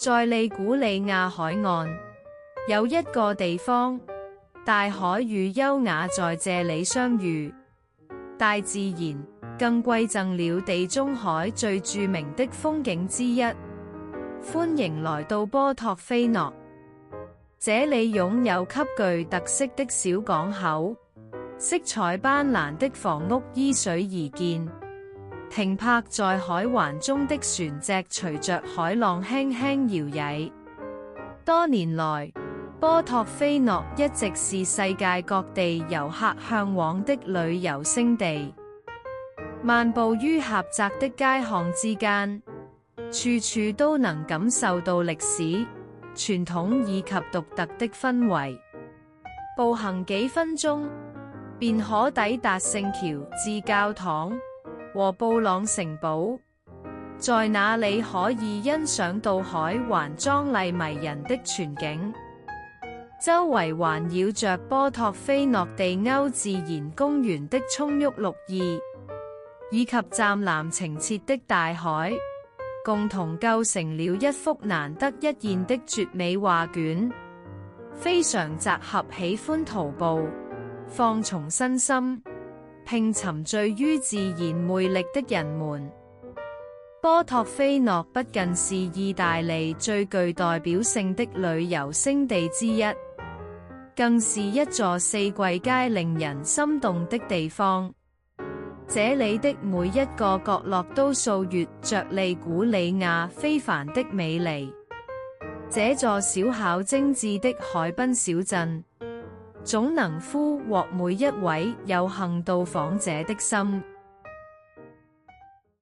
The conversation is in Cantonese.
在利古里亞海岸，有一個地方，大海與優雅在這裏相遇。大自然更饋贈了地中海最著名的風景之一。歡迎來到波托菲諾，這裏擁有極具特色的小港口，色彩斑斕的房屋依水而建，停泊在海灣中的船隻隨着海浪輕輕搖曳。多年來，波托菲諾一直是世界各地遊客向往的旅遊勝地。漫步於狹窄的街巷之間，處處都能感受到歷史、傳統以及獨特的氛圍。步行幾分鐘，便可抵達聖喬治教堂和布朗城堡，在那裡可以欣賞到海灣壯麗迷人的全景。周圍環繞着波托菲諾地歐自然公園的葱鬱綠意，以及湛藍澄澈的大海，共同構成了一幅難得一見的絕美畫卷，非常適合喜歡徒步、放鬆身心，並沉醉於自然魅力的人們。波托菲諾不僅是意大利最具代表性的旅遊勝地之一，更是一座四季皆令人心動的地方。這裏的每一個角落都訴說着利古里亞非凡的美麗。這座小巧精緻的海濱小鎮，總能俘獲每一位有幸到訪者的心。